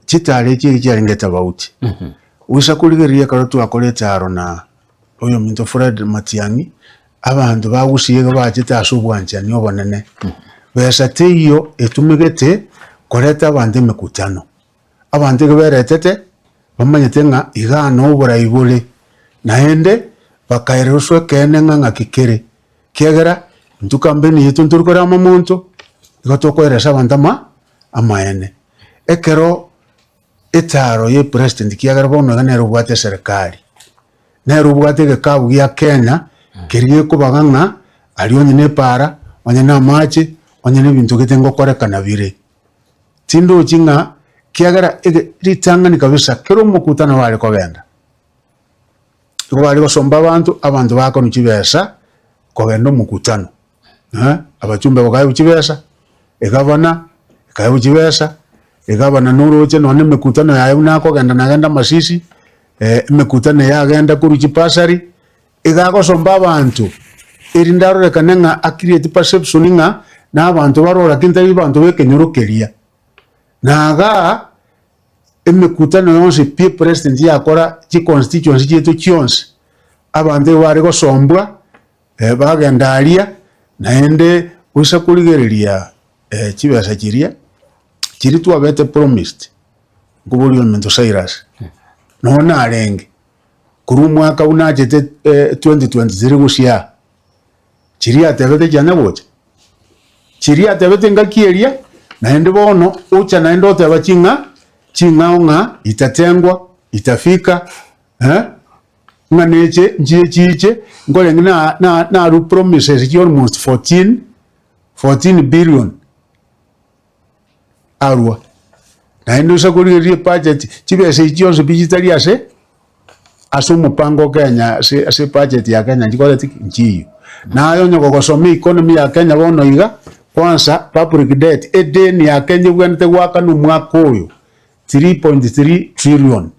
chitale chiringeta bauti wisa kuligeria karotu akoleta arona oyo minto Fred Matiang'i abantu bagusiye bachita asubwanja niyo bonene besa teyo etumigete koleta abandi mikutano abandi beretete bamanyete nga igano buraibule naende bakairuswe kene nga kikere kiagera ntukambeni yetu nturukora mamuntu igatokoeresa abandama amaene ekero etaro ye president kiagera bono ganero bwate serikali nero bwate gekabu ya Kenya kiriye kubaganga alionye ne para onye na machi onye ne bintu gitengo korekana bire tindo chinga kiagera ritanga ni kabisa kero mukutana wale kogenda bali basomba abantu bako nukibesa kogenda mukutano abachumbe bakaye ukibesa egavana kaye ukibesa egavana nuroche none mukutano yaye nako genda nagenda Masisi mukutano yagenda kurukipasari igago somba abantu irindaro rekanenga accurate perception nga n'abantu barora kinta bibantu bekenyorokeria naga emekutano yonse pie president yakora chi constituency chetu kyonse abantu bari gosombwa bagenda alia naende usa kuligereria chibesa chiria chiri twabete promised ngubulio mento Cyrus nona arenge kuru mwaka unajete 2023 gusia chiri atebete jana bote chiri atebete ngakieria naende bono ucha naende oteba chinga itatengwa itafika nga neche njiche ngole na ru promises almost 14 billion arwa naende usakuri budget chibese chionse bijitali ase mupango Kenya ase budget ya Kenya njikole nchiyo nayo nyoko gosoma economy ya Kenya bono iga kwanza public debt edeni ya Kenya bwente gwaka no mwaka oyo 3.3 trillion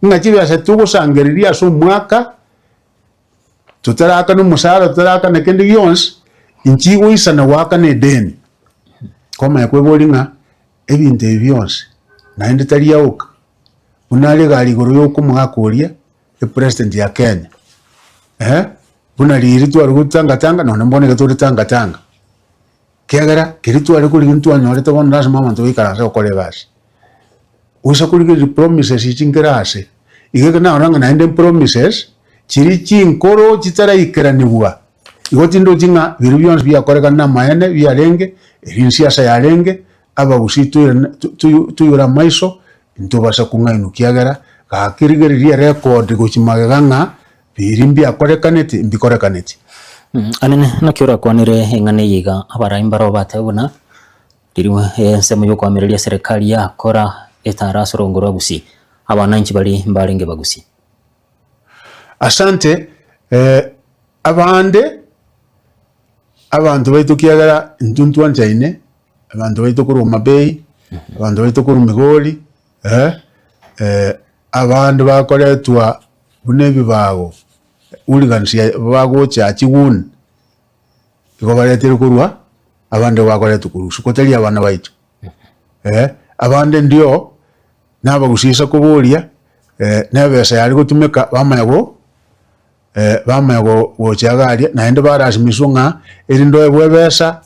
nga chibese tugusangeriria so mwaka tutaraka no musara tutaraka na kendi yons inchigo isana waka ne deni koma yakwebolinga ebintu ebyonse naende tali yauka unale gali goro yo kumwaka oria president ya Kenya buna liri twari gutanga none mbone gaturi tanga kiagara kiri twari kuri gintu anyorete bono lazima abantu bikaranse okole basi usa kuri promises ichingirase igeke na oranga naende promises chiri chinkoro chitara ikeraniwa igotindo chinga biru byonse byakorekana na maene byarenge elinsiasa yarenge aba usitu tuyura maiso ntubasha kungainu kiagara kakirigereria record gochimaganga birimbi akorekanete mbikorekanete anene nakiora kwanire engane yiga abaraimba batebona diriwe nsemo yo kwamireria serikali yakora etarasoro gusi abananchi bali mbarenge bagusi asante abantu baitu kiagara ntuntu anjaine abantu baitu kuru Mabei abantu baitu kuru Migori abantu bakoretwa bunebi bago uligansia bago chachi wun iko baletero kurwa abande bakoretwa kuru sukoteli abana baitu abande ndio nabagusisa kubulia nebesa yali gutumika bamayago wochagaria naende barasimisunga erindo ebwebesa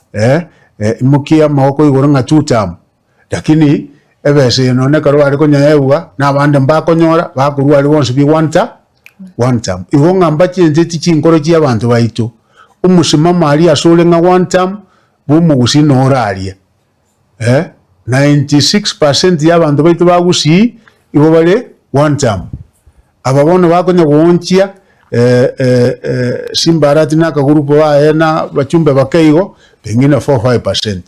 imukia mako igoro nga tutam lakini ebese none karo ari konyaebwa nabande mbakonyora bakuru ari bonse bi one time igonga mbachenze tichinkoro chi abantu baitu umusimama ali asole nga one time bumugusi noraria 96% y'abantu baitu bagusi ibo bale one time ababono bakonya kuonchia simbarati na ka grupo baena bachumbe bakeigo pengine 4-5%